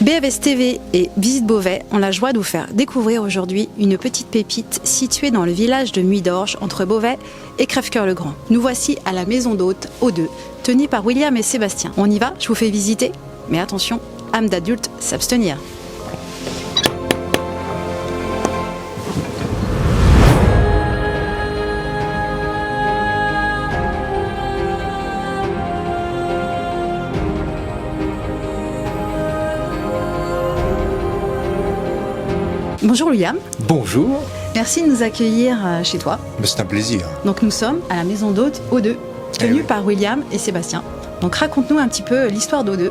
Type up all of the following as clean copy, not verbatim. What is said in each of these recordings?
BFS TV et Visite Beauvais ont la joie de vous faire découvrir aujourd'hui une petite pépite située dans le village de Muydorge entre Beauvais et Crèvecœur-le-Grand. Nous voici à la maison d'hôte O2, tenue par William et Sébastien. On y va, je vous fais visiter, mais attention, âme d'adulte s'abstenir. Bonjour William. Bonjour. Merci de nous accueillir chez toi. C'est un plaisir. Donc nous sommes à la maison d'hôte O2, tenue par William et Sébastien. Donc raconte-nous un petit peu l'histoire d'O2.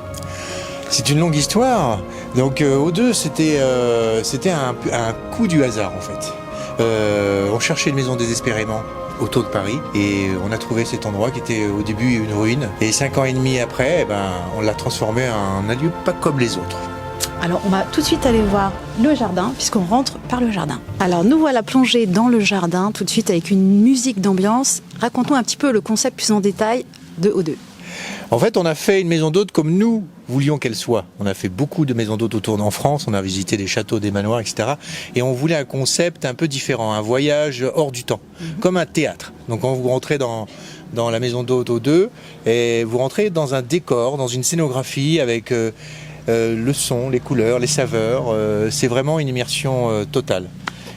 C'est une longue histoire. Donc O2, c'était un coup du hasard en fait. On cherchait une maison désespérément autour de Paris et on a trouvé cet endroit qui était au début une ruine. Et 5 ans et demi après, on l'a transformé en un lieu pas comme les autres. Alors on va tout de suite aller voir le jardin puisqu'on rentre par le jardin. Alors nous voilà plongés dans le jardin tout de suite avec une musique d'ambiance. Raconte-nous un petit peu le concept plus en détail de O2. En fait, on a fait une maison d'hôte comme nous voulions qu'elle soit. On a fait beaucoup de maisons d'hôtes autour en France, on a visité des châteaux, des manoirs, etc. Et on voulait un concept un peu différent, un voyage hors du temps, comme un théâtre. Donc quand vous rentrez dans la maison d'hôte O2, et vous rentrez dans un décor, dans une scénographie avec le son, les couleurs, les saveurs. C'est vraiment une immersion totale,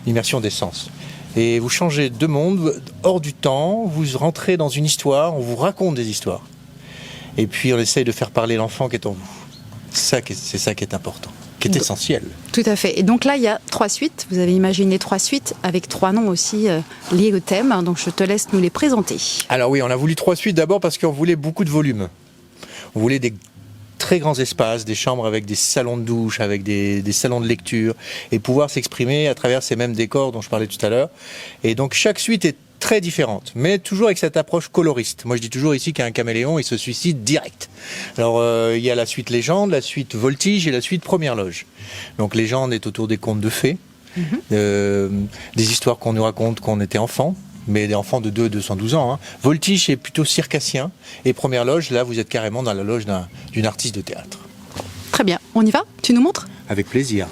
une immersion des sens. Et vous changez de monde, hors du temps, vous rentrez dans une histoire, on vous raconte des histoires. Et puis on essaye de faire parler l'enfant qui est en vous. C'est ça qui est important, qui est essentiel. Tout à fait. Et donc là, il y a 3 suites. Vous avez imaginé 3 suites avec 3 noms aussi liés au thème. Donc je te laisse nous les présenter. Alors oui, on a voulu 3 suites d'abord parce qu'on voulait beaucoup de volume. On voulait des très grands espaces, des chambres avec des salons de douche, avec des salons de lecture, et pouvoir s'exprimer à travers ces mêmes décors dont je parlais tout à l'heure. Et donc chaque suite est très différente, mais toujours avec cette approche coloriste. Moi je dis toujours ici qu'un caméléon il se suicide direct. Alors il y a la suite légende, la suite voltige et la suite première loge. Donc légende est autour des contes de fées, des histoires qu'on nous raconte quand on était enfant, mais des enfants de 212 ans. Hein. Voltige est plutôt circassien. Et première loge, là, vous êtes carrément dans la loge d'une artiste de théâtre. Très bien. On y va ? Tu nous montres ? Avec plaisir.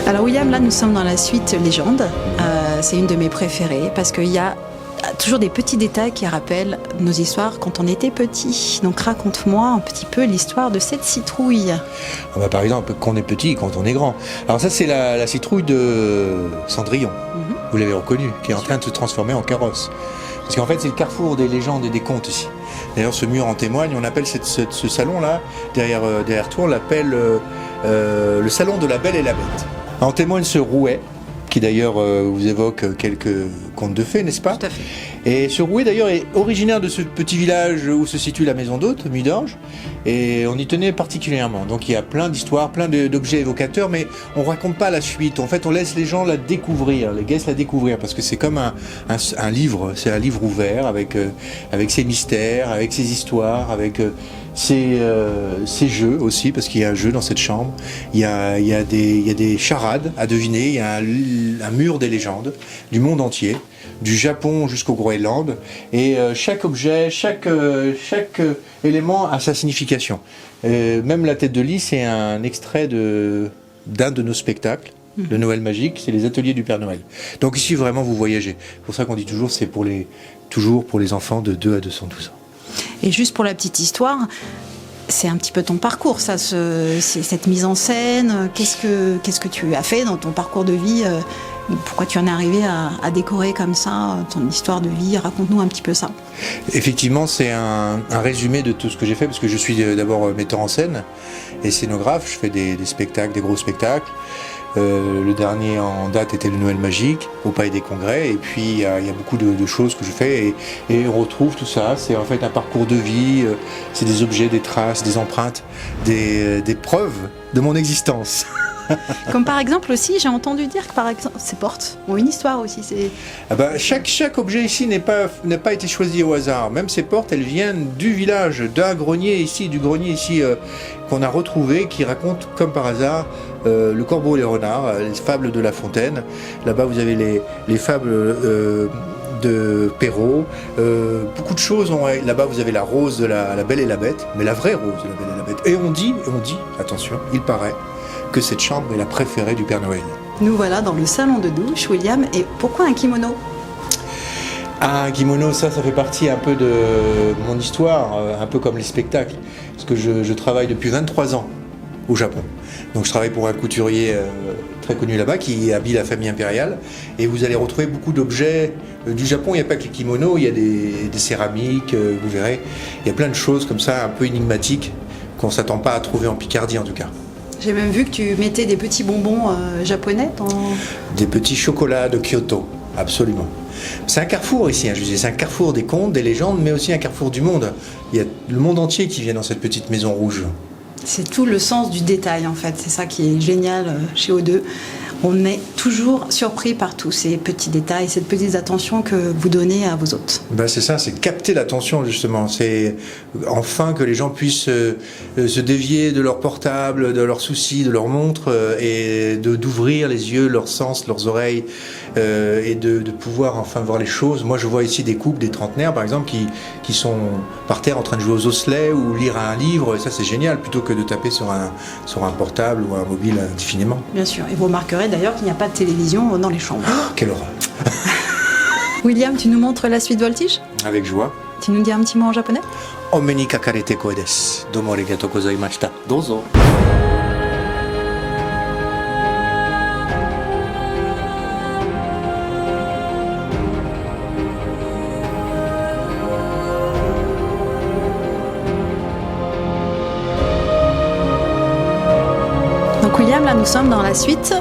Alors William, là, nous sommes dans la suite légende. C'est une de mes préférées parce qu'il y a toujours des petits détails qui rappellent nos histoires quand on était petit. Donc raconte-moi un petit peu l'histoire de cette citrouille. Par exemple, quand on est petit et quand on est grand. Alors ça, c'est la citrouille de Cendrillon. Vous l'avez reconnue, qui est en train de se transformer en carrosse. Parce qu'en fait, c'est le carrefour des légendes et des contes ici. D'ailleurs, ce mur en témoigne. On appelle ce salon-là, derrière toi, on l'appelle le salon de la Belle et la Bête. En témoigne ce rouet, qui d'ailleurs vous évoque quelques contes de fées, n'est-ce pas ? Tout à fait. Et ce rouet d'ailleurs est originaire de ce petit village où se situe la maison d'hôte, Muydorge, et on y tenait particulièrement. Donc il y a plein d'histoires, plein d'objets évocateurs, mais on raconte pas la suite. En fait, on laisse les gens la découvrir, les guests la découvrir, parce que c'est comme un livre, c'est un livre ouvert avec ses mystères, avec ses histoires, avec ces jeux aussi, parce qu'il y a un jeu dans cette chambre, il y a des charades à deviner, il y a un mur des légendes du monde entier, du Japon jusqu'au Groenland, et chaque objet, chaque élément a sa signification. Même la tête de lit, c'est un extrait d'un de nos spectacles, le Noël magique, c'est les ateliers du Père Noël. Donc ici vraiment vous voyagez. C'est pour ça qu'on dit toujours c'est toujours pour les enfants de 2 à 212 ans. Et juste pour la petite histoire, c'est un petit peu ton parcours, ça, cette mise en scène. Qu'est-ce que tu as fait dans ton parcours de vie ? Pourquoi tu en es arrivé à décorer comme ça ton histoire de vie ? Raconte-nous un petit peu ça. Effectivement, c'est un résumé de tout ce que j'ai fait, parce que je suis d'abord metteur en scène et scénographe. Je fais des spectacles, des gros spectacles. Le dernier en date était le Noël magique au Palais des Congrès, et puis il y a beaucoup de choses que je fais et on retrouve tout ça. C'est en fait un parcours de vie, c'est des objets, des traces, des empreintes, des preuves de mon existence. Comme par exemple aussi, j'ai entendu dire que par exemple, ces portes ont une histoire aussi. Ah bah, chaque objet ici n'a pas été choisi au hasard. Même ces portes, elles viennent du village, d'un grenier ici, qu'on a retrouvé, qui raconte comme par hasard le corbeau et les renards, les fables de La Fontaine. Là-bas, vous avez les fables de Perrault. Beaucoup de choses. Là-bas, vous avez la rose de la Belle et la Bête, mais la vraie rose de la Belle et la Bête. Et on dit, attention, il paraît que cette chambre est la préférée du Père Noël. Nous voilà dans le salon de douche, William. Et pourquoi un kimono? Un kimono, ça fait partie un peu de mon histoire, un peu comme les spectacles. Parce que je travaille depuis 23 ans au Japon. Donc je travaille pour un couturier très connu là-bas qui habille la famille impériale. Et vous allez retrouver beaucoup d'objets du Japon. Il n'y a pas que les kimonos, il y a des céramiques, vous verrez. Il y a plein de choses comme ça, un peu énigmatiques, qu'on ne s'attend pas à trouver en Picardie en tout cas. J'ai même vu que tu mettais des petits bonbons japonais dans... Des petits chocolats de Kyoto, absolument. C'est un carrefour ici, je disais, c'est un carrefour des contes, des légendes, mais aussi un carrefour du monde. Il y a le monde entier qui vient dans cette petite maison rouge. C'est tout le sens du détail en fait, c'est ça qui est génial chez O2. On est toujours surpris par tous ces petits détails, cette petite attention que vous donnez à vos hôtes. Ben c'est ça, c'est capter l'attention justement. C'est enfin que les gens puissent se dévier de leur portable, de leurs soucis, de leurs montres et d'ouvrir les yeux, leurs sens, leurs oreilles et de pouvoir enfin voir les choses. Moi je vois ici des couples, des trentenaires par exemple qui sont par terre en train de jouer aux osselets ou lire un livre, et ça c'est génial plutôt que de taper sur un portable ou un mobile indéfiniment. Bien sûr, et vous remarquerez d'ailleurs qu'il n'y a pas de télévision dans les chambres. Oh, quelle horreur. William, tu nous montres la suite Voltige? Avec joie. Tu nous dis un petit mot en japonais? Omme ni kakarete koe desu. Domo arigatou gozaimashita. Dozo. Donc William, là nous sommes dans la suite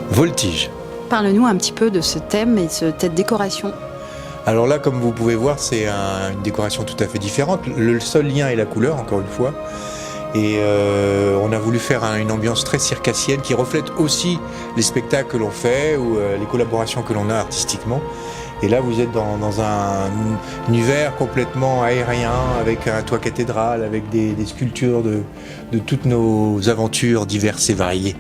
Voltige. Parle-nous un petit peu de ce thème et de cette décoration. Alors là, comme vous pouvez voir, c'est une décoration tout à fait différente. Le seul lien est la couleur, encore une fois. Et on a voulu faire une ambiance très circassienne qui reflète aussi les spectacles que l'on fait ou les collaborations que l'on a artistiquement. Et là, vous êtes dans un univers complètement aérien, avec un toit cathédral, avec des sculptures de toutes nos aventures diverses et variées.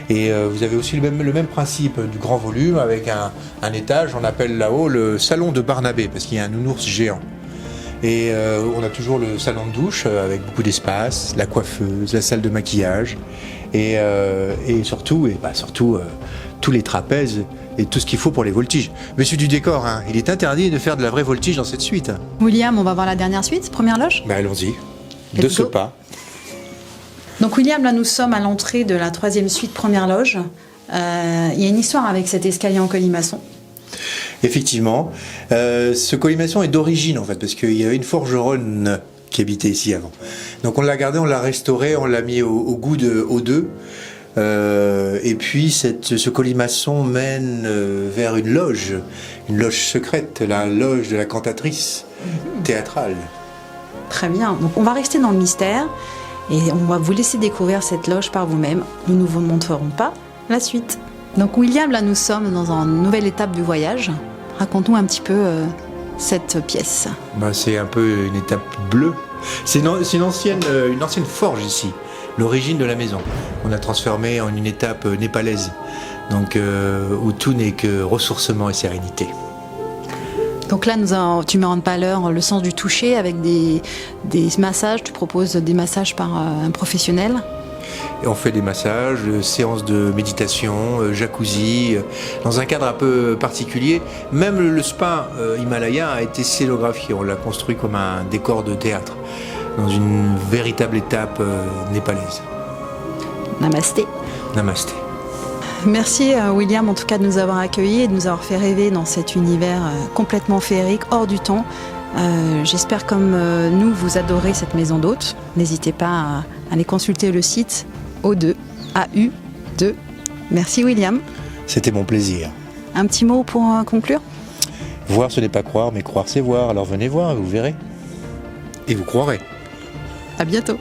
Et vous avez aussi le même principe du grand volume, avec un étage, on appelle là-haut le salon de Barnabé, parce qu'il y a un nounours géant. Et on a toujours le salon de douche, avec beaucoup d'espace, la coiffeuse, la salle de maquillage, et surtout tous les trapèzes, et tout ce qu'il faut pour les voltiges. Monsieur du décor, il est interdit de faire de la vraie voltige dans cette suite. William, on va voir la dernière suite, première loge? Allons-y, de Let's ce go. pas. Donc William, là nous sommes à l'entrée de la troisième suite, première loge. Il y a une histoire avec cet escalier en colimaçon. Effectivement, ce colimaçon est d'origine en fait, parce qu'il y avait une forgeronne qui habitait ici avant. Donc on l'a gardé, on l'a restauré, on l'a mis au goût de O2. Et puis ce colimaçon mène vers une loge secrète, la loge de la cantatrice théâtrale. Très bien, donc on va rester dans le mystère et on va vous laisser découvrir cette loge par vous-même. Nous ne vous montrerons pas la suite. Donc William, là nous sommes dans une nouvelle étape du voyage. Raconte-nous un petit peu cette pièce. C'est un peu une étape bleue. C'est une ancienne forge ici. L'origine de la maison. On a transformé en une étape népalaise, donc où tout n'est que ressourcement et sérénité. Donc là, tu mets en valeur le sens du toucher avec des massages. Tu proposes des massages par un professionnel. Et on fait des massages, séances de méditation, jacuzzi, dans un cadre un peu particulier. Même le spa Himalaya a été scénographié. On l'a construit comme un décor de théâtre, dans une véritable étape népalaise. Namasté. Namasté. Merci William en tout cas de nous avoir accueillis et de nous avoir fait rêver dans cet univers complètement féerique, hors du temps. J'espère comme nous vous adorez cette maison d'hôtes. N'hésitez pas à aller consulter le site O2, AU2. Merci William. C'était mon plaisir. Un petit mot pour conclure? Voir ce n'est pas croire, mais croire c'est voir. Alors venez voir, vous verrez. Et vous croirez. À bientôt.